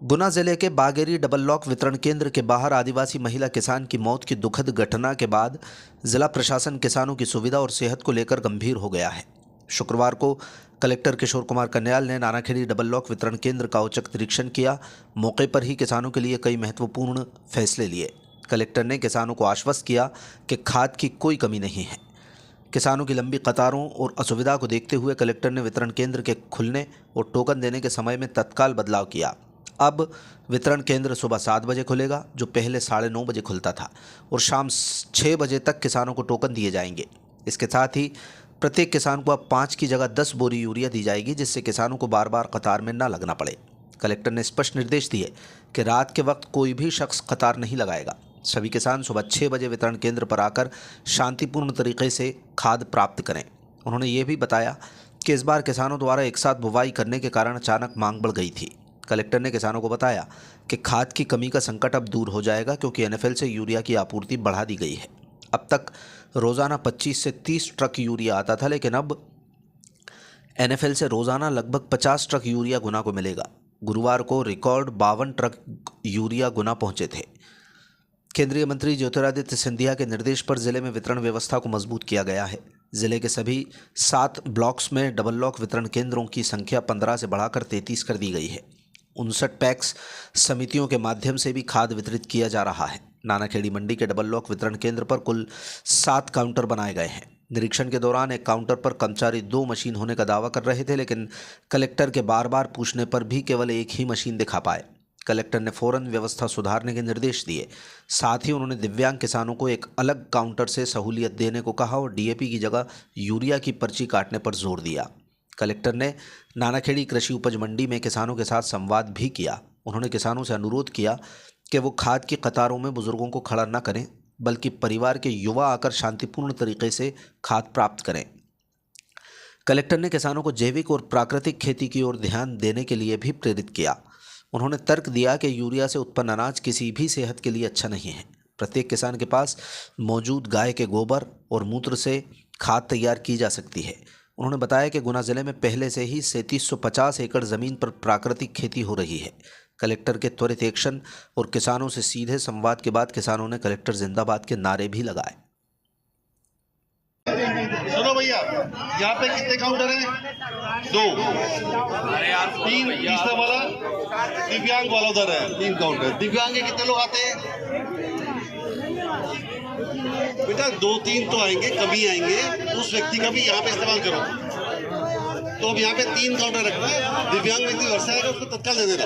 गुना जिले के Bagheri double lock वितरण केंद्र के बाहर आदिवासी महिला किसान की मौत की दुखद घटना के बाद जिला प्रशासन किसानों की सुविधा और सेहत को लेकर गंभीर हो गया है। शुक्रवार को कलेक्टर किशोर कुमार कन्याल ने नानाखेड़ी डबल लॉक वितरण केंद्र का औचक निरीक्षण किया। मौके पर ही किसानों के लिए कई महत्वपूर्ण फैसले लिए। कलेक्टर ने किसानों को आश्वस्त किया कि खाद की कोई कमी नहीं है। किसानों की लंबी कतारों और असुविधा को देखते हुए कलेक्टर ने वितरण केंद्र के खुलने और टोकन देने के समय में तत्काल बदलाव किया। अब वितरण केंद्र सुबह 7 बजे खुलेगा, जो पहले 9:30 बजे खुलता था, और शाम 6 बजे तक किसानों को टोकन दिए जाएंगे। इसके साथ ही प्रत्येक किसान को अब 5 की जगह 10 बोरी यूरिया दी जाएगी, जिससे किसानों को बार बार कतार में न लगना पड़े। कलेक्टर ने स्पष्ट निर्देश दिए कि रात के वक्त कोई भी शख्स कतार नहीं लगाएगा। सभी किसान सुबह 6 बजे वितरण केंद्र पर आकर शांतिपूर्ण तरीके से खाद प्राप्त करें। उन्होंने ये भी बताया कि इस बार किसानों द्वारा एक साथ बुवाई करने के कारण अचानक मांग बढ़ गई थी। कलेक्टर ने किसानों को बताया कि खाद की कमी का संकट अब दूर हो जाएगा, क्योंकि एनएफएल से यूरिया की आपूर्ति बढ़ा दी गई है। अब तक रोज़ाना 25 से 30 ट्रक यूरिया आता था, लेकिन अब एनएफएल से रोज़ाना लगभग 50 ट्रक यूरिया गुना को मिलेगा। गुरुवार को रिकॉर्ड 52 ट्रक यूरिया गुना पहुंचे थे। केंद्रीय मंत्री ज्योतिरादित्य सिंधिया के निर्देश पर जिले में वितरण व्यवस्था को मजबूत किया गया है। जिले के सभी 7 ब्लॉक्स में डबल लॉक वितरण केंद्रों की संख्या 15 से बढ़ाकर 33 कर दी गई है। 59 पैक्स समितियों के माध्यम से भी खाद वितरित किया जा रहा है। नानाखेड़ी मंडी के डबल लॉक वितरण केंद्र पर कुल 7 काउंटर बनाए गए हैं। निरीक्षण के दौरान एक काउंटर पर कर्मचारी 2 मशीन होने का दावा कर रहे थे, लेकिन कलेक्टर के बार बार पूछने पर भी केवल एक ही मशीन दिखा पाए। कलेक्टर ने फौरन व्यवस्था सुधारने के निर्देश दिए। साथ ही उन्होंने दिव्यांग किसानों को एक अलग काउंटर से सहूलियत देने को कहा और डीएपी की जगह यूरिया की पर्ची काटने पर जोर दिया। कलेक्टर ने नानाखेड़ी कृषि उपज मंडी में किसानों के साथ संवाद भी किया। उन्होंने किसानों से अनुरोध किया कि वो खाद की कतारों में बुजुर्गों को खड़ा न करें, बल्कि परिवार के युवा आकर शांतिपूर्ण तरीके से खाद प्राप्त करें। कलेक्टर ने किसानों को जैविक और प्राकृतिक खेती की ओर ध्यान देने के लिए भी प्रेरित किया। उन्होंने तर्क दिया कि यूरिया से उत्पन्न अनाज किसी भी सेहत के लिए अच्छा नहीं है। प्रत्येक किसान के पास मौजूद गाय के गोबर और मूत्र से खाद तैयार की जा सकती है। उन्होंने बताया कि गुना जिले में पहले से ही 3750 एकड़ ज़मीन पर प्राकृतिक खेती हो रही है। कलेक्टर के त्वरित एक्शन और किसानों से सीधे संवाद के बाद किसानों ने कलेक्टर जिंदाबाद के नारे भी लगाए। सुनो भैया, यहाँ पे कितने काउंटर हैं? 2। अरे यार 3, तीसरा वाला दिव्यांग वाला उधर है। 3 काउंटर। दिव्यांग के कितने लोग आते हैं? बेटा 2-3 तो आएंगे, कभी आएंगे, उस व्यक्ति का भी यहाँ पे इस्तेमाल करो। तो अब यहाँ पे 3 काउंटर रखते हैं। दिव्यांग व्यक्ति वर्षा आएगा, उसको तत्काल दे देना।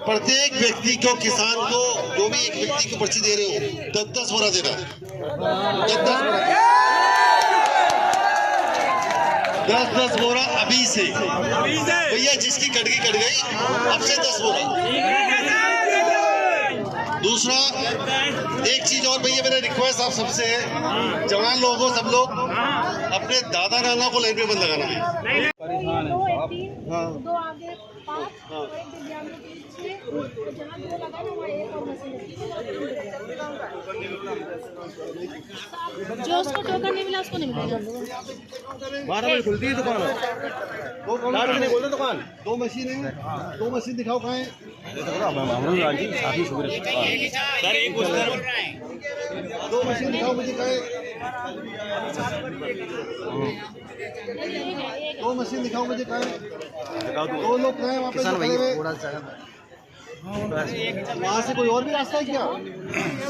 प्रत्येक व्यक्ति को, किसान को, जो भी एक व्यक्ति को पर्ची दे रहे हो, 10-10 बोरा देना। 10-10 बोरा अभी से भैया, जिसकी कट गई, अब से 10 बोरा। दूसरा एक चीज और भैया, मेरा रिक्वेस्ट आप सबसे है, जवान लोगों, सब लोग अपने दादा नाना को लाइन पे बंद लगाना है। जो उसको टोकन नहीं मिला उसको नहीं मिलेगा। 12 बजे खुलती है दुकान। 2 मशीन है। 2 मशीन दिखाओ कहाँ है? सर एक 2 मशीन दिखाओ मुझे कहाँ है? 2 मशीन दिखाओ मुझे कहाँ है? 2 लोग कहाँ हैं वहाँ पे? वहाँ से कोई और भी रास्ता है क्या?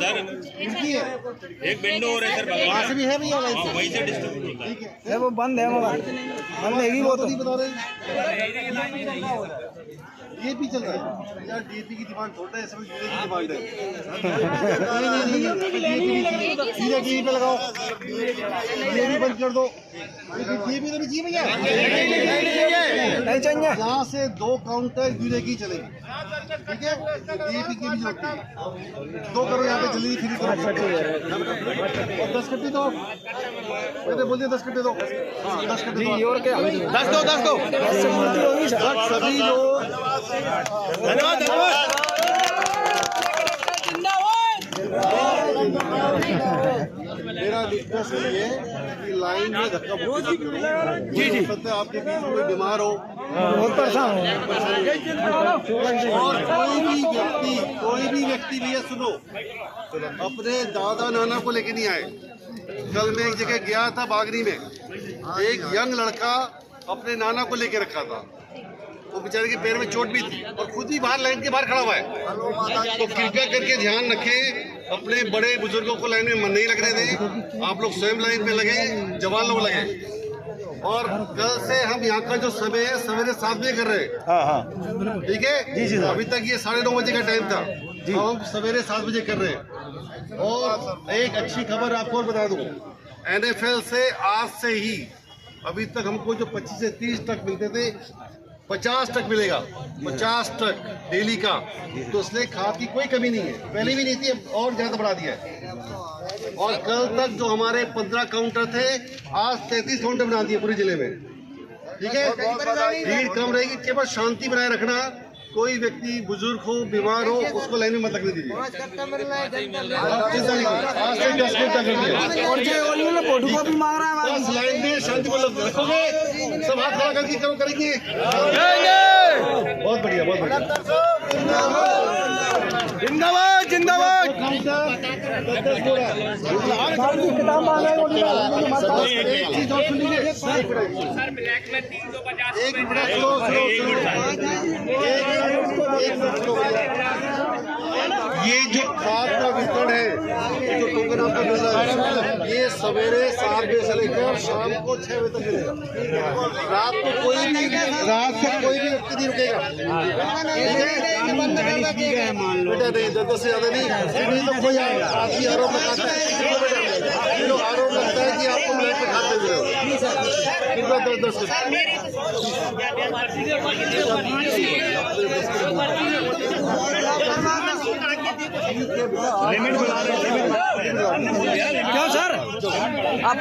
सर इनकी है एक विंडो और है सर, वहाँ से भी है भैया, वहीं से डिस्ट्रीब्यूट होता है। ठीक है, वो बंद है, बंद है वो तो नहीं बता रहे। डीएपी चल रहा है यार, डीएपी की डिमांड छोड़ है, इसमें यूरिया की डिमांड है। डीएपी पे लगाओ, डीएपी बंद कर दो। डीएपी तो नहीं चाहिए भैया, नहीं चाहिए। यहाँ से 2 काउंटर यूरिया की चलेगी, ठीक है? डीएपी की भी जरूरत है। 2 करो यहाँ पे, जल्दी फ्री करो। और 10 कट्टी दो, बोलिए 10 कट्टे दो। 10 कट्टे और क्या? 10 दो। सभी लोग धन्यवाद। मेरा रिक्वेस्ट ये है कि लाइन में धक्का मुक्की जी, आपके बीच में बीमार हो, बहुत परेशान और कोई भी व्यक्ति भैया सुनो, अपने दादा नाना को लेके नहीं आए। कल मैं एक जगह गया था बागरी में, एक यंग लड़का अपने नाना को लेके रखा था, वो बेचारे के पैर में चोट भी थी और खुद ही बाहर लाइन के बाहर खड़ा हुआ है। तो कृपया करके ध्यान रखें, अपने बड़े बुजुर्गों को लाइन में नहीं लगने दें। आप लोग स्वयं लाइन पे लगे, जवान लोग लगे। और कल से हम यहाँ का जो समय है सवेरे 7 बजे कर रहे हैं। ठीक है, अभी तक ये 9:30 बजे का टाइम था, हम सवेरे 7 बजे कर रहे हैं। और एक अच्छी खबर आपको और बता दूं, NFL से आज से ही अभी तक हमको जो 25 से 30 ट्रक मिलते थे 50 ट्रक मिलेगा, 50 ट्रक डेली का। तो इसलिए खाद की कोई कमी नहीं है, पहले भी नहीं थी, और ज्यादा बढ़ा दिया है। और कल तक जो हमारे 15 काउंटर थे, आज 33 काउंटर बना दिए पूरे जिले में। ठीक है, भीड़ कम रहेगी, केवल शांति बनाए रखना। कोई व्यक्ति बुजुर्ग हो, बीमार हो, उसको लाइन में मत लगने दीजिए। आज से 10 मिनट तक भी मार रहा है, बस लाइन में शांति को रखोगे, सब हाथ खड़ा करके करो, करेंगे। बहुत बढ़िया, बहुत बढ़िया। जिंदाबाद जिंदाबाद। ये जो खाद का वितरण है, ये जो टोकन आपको मिल रहा है, ये सवेरे 7 बजे से लेकर शाम को 6 बजे तक मिलेगा। रात को कोई भी व्यक्ति नहीं रुकेगा। बेटा नहीं, 10 से ज्यादा नहीं तो कोई आपकी आरोप लगाता है, जो आरोप लगता है कि आपको मिनट में खाते हुए हो। 10 क्या सर आप